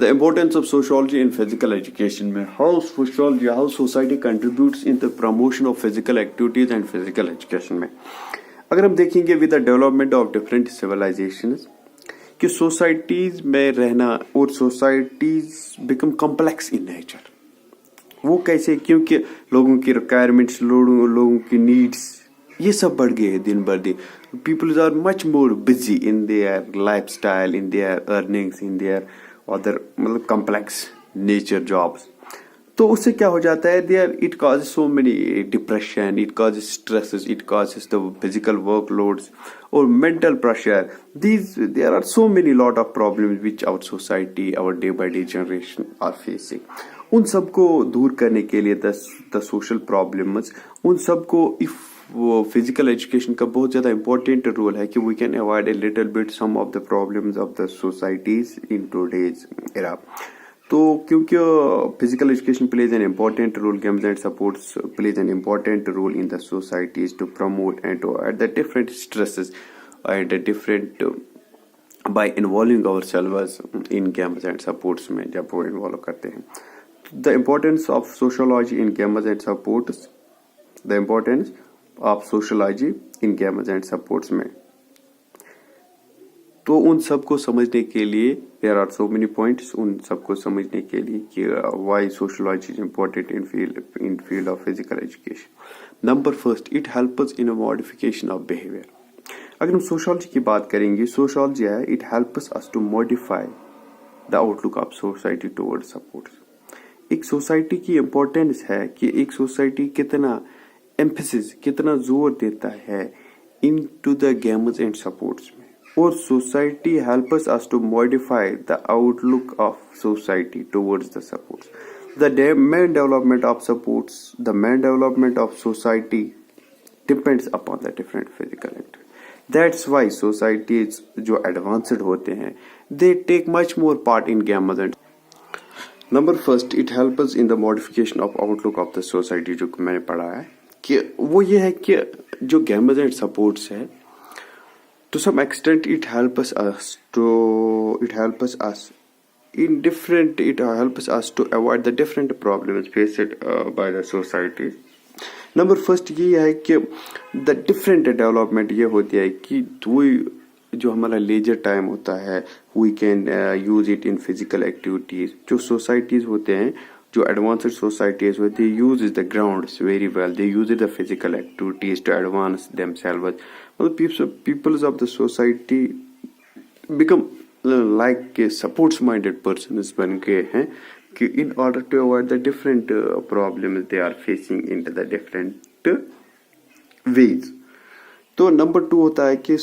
The importance of sociology in physical education में how sociology, how society contributes in the promotion of physical activities and physical education में अगर हम देखेंगे with the development of different civilizations कि societies में रहना और societies become complex in nature. वो कैसे? क्योंकि लोगों की रिक्वायरमेंट्स, लोगों की नीड्स ये सब बढ़ गए हैं दिन बर दिन। Peoples are much more busy in their lifestyle, in their earnings, in their other मतलब कॉम्प्लेक्स नेचर जॉब्स। तो उससे क्या हो जाता है, there it causes so many depression, it causes stresses, it causes the physical workloads और mental pressure. These there are so many lot of problems which our society, our day by day generation are facing. उन सबको दूर करने के लिए the social problems, उन सबको if वो फिजिकल एजुकेशन का बहुत ज्यादा इंपॉर्टेंट रोल है कि we can avoid a little bit some of the problems of the societies in today's era. तो क्योंकि physical education plays an important role, games and sports plays an important role in the societies to promote and to at the different stresses and different by involving ourselves in games and sports में जब वो इन्वॉल्व करते हैं। The importance of sociology in games and sports, the importance of sociology in games and sports में, तो उन सबको समझने के लिए there are so many points, उन सबको समझने के लिए कि why sociology is important in field of physical education. Number first, it helps in modification of behaviour. अगर हम सोशोलॉजी की बात करेंगे, सोशोलॉजी है it helps us to modify the outlook of society toward sports. एक सोसाइटी की इम्पोर्टेंस है कि एक सोसाइटी कितना एम्फेसिस, कितना जोर देता है into the games and sports में, और society helps us to modify the outlook of society towards the sports. The main development of sports, the main development of society depends upon the different physical activity. That's why societies जो advanced होते हैं they take much more part in games and. Number first, it helps in the modification of outlook of the society, जो मैंने पढ़ा है कि वो ये है कि जो गेम्स एंड सपोर्ट्स है to some extent it helps us to avoid the different problems faced by the society. Number first ये है कि द डिफरेंट डेवलपमेंट ये होती है कि जो हमारा लेजर टाइम होता है we can use it in physical activities. जो सोसाइटीज होते हैं, जो एडवांस्ड सोसाइटीज होती है, use the grounds very well, they use the physical activities to advance themselves. मतलब peoples of the society become like sports minded person बन गए हैं कि in order to avoid the different problems they are facing in the different ways. तो number two होता है कि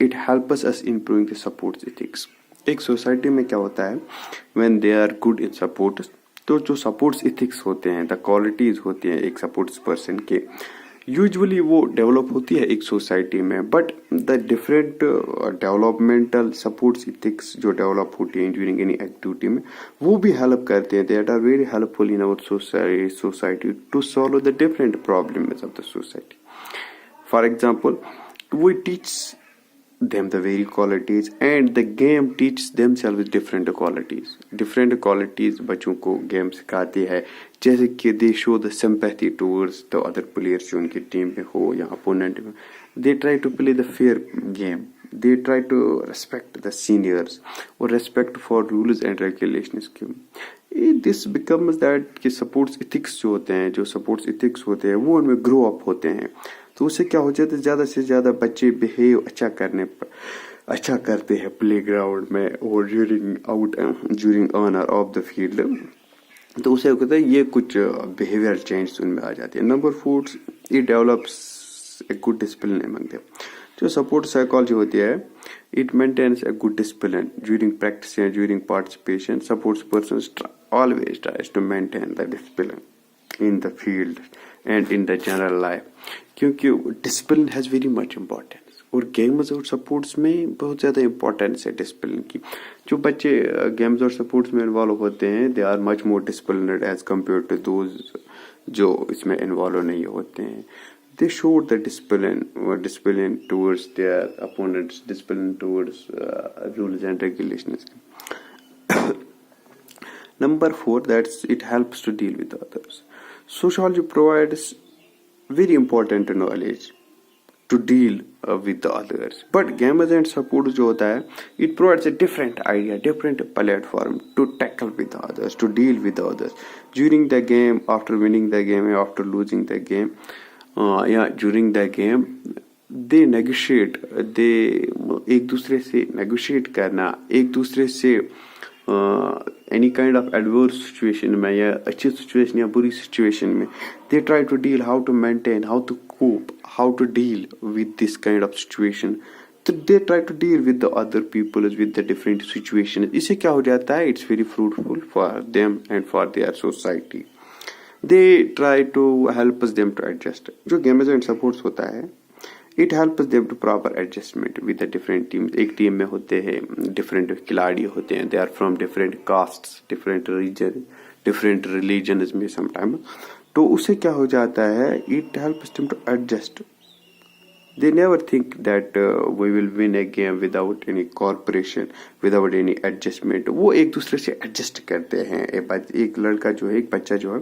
it helps us improving the sports ethics. एक society में क्या होता है, when they are good in sports, तो जो सपोर्ट्स एथिक्स होते हैं, द क्वालिटीज होती हैं एक सपोर्ट्स पर्सन के, यूजुअली वो डेवलप होती है एक सोसाइटी में। But the different developmental supports ethics जो डेवलप होती है ड्यूरिंग एनी एक्टिविटी में, वो भी हेल्प करते हैं। That are very helpful in our society to solve the different problems of the society. For example, we teach them the very qualities and the game teaches themselves different qualities बच्चों को game सिखाती है, जैसे कि they show the sympathy towards the other players जो उनकी team में हो या opponent में, they try to play the fair game, they try to respect the seniors और respect for rules and regulations के। this becomes that कि supports ethics जो होते हैं, जो supports ethics होते हैं वो उनमें grow up होते हैं। तो उससे क्या हो जाता है, ज्यादा से ज्यादा बच्चे बिहेव अच्छा करते हैं प्ले ग्राउंड में और ड्यूरिंग ऑन और ऑफ द फील्ड। तो उससे होता है ये कुछ बिहेवियर चेंज उनमें आ जाती है। Number four, it develops a good discipline among them. जो सपोर्ट साइकोलॉजी होती है, it maintains a good discipline during practice and during participation. Sports person always tries to maintain the discipline in the field and in the general life, क्योंकि discipline has very much importance और games और sports में बहुत ज़्यादा importance है discipline की। जो बच्चे गेम्स और सपोर्ट्स में इन्वॉल्व होते हैं they are much more disciplined as compare to those जो इसमें इन्वॉल्व नहीं होते हैं। They show the discipline towards their opponents, discipline towards rules and regulations. Number 4, that's it helps to deal with others. Sociology provides very important knowledge to deal with the others. But gamers and support जो होता है, it provides a different idea, different platform to tackle with the others, to deal with the others. During the game, after winning the game, after losing the game, during the game, they negotiate, they एक दूसरे से negotiate करना, एक दूसरे से any kind of adverse situation में या अच्छी situation या बुरी situation में they try to deal how to maintain, how to cope, how to deal with this kind of situation. तो they try to deal with the other people with the different situations. इससे क्या हो जाता है, it's very fruitful for them and for their society. They try to help them to adjust. जो gamers and supports होता है, it helps them to proper adjustment with the different teams. एक team में होते हैं different खिलाड़ी होते हैं, they are from different castes, different region, different religions में sometimes. तो उससे क्या हो जाता है, it helps them to adjust. They never think that we will win a game without any cooperation, without any adjustment. वो एक दूसरे से adjust करते हैं. एक लड़का जो है, एक बच्चा जो है,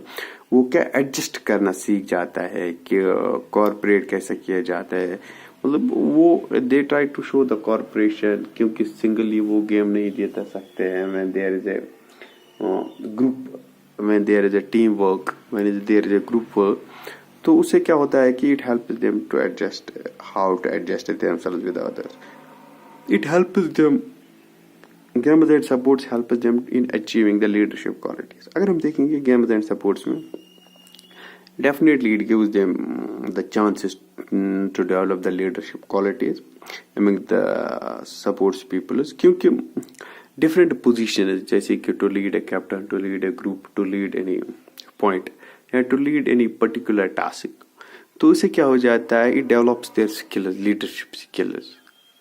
वो क्या adjust करना सीख जाता है कि cooperate कैसे किया जाता है. मतलब वो they try to show the cooperation, क्योंकि singly वो game नहीं जीत सकते हैं. When there is a group, when there is a teamwork, when there is a group work, तो उससे क्या होता है कि it helps them to adjust, how to adjust themselves with others. It helps them, gamers and supports helps them in achieving the leadership qualities. अगर हम देखेंगे gamers and supports में, definitely it gives them the chances to develop the leadership qualities among the supports people, क्योंकि different positions जैसे कि to lead a captain, to lead a group, to lead any point, and to lead any particular task. तो उससे क्या हो जाता है, it develops their skills, leadership skills,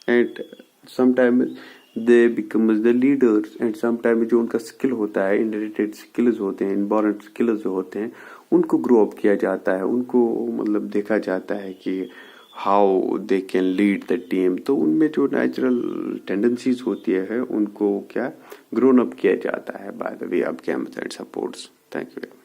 and sometimes they become the leaders, and sometimes जो उनका skill होता है, inherited skills होते हैं, inborn skills होते हैं, उनको grow up किया जाता है, उनको मतलब देखा जाता है कि how they can lead the team. तो उनमें जो natural tendencies होती है उनको क्या grown up किया जाता है by the way of gamers and supports. Thank you.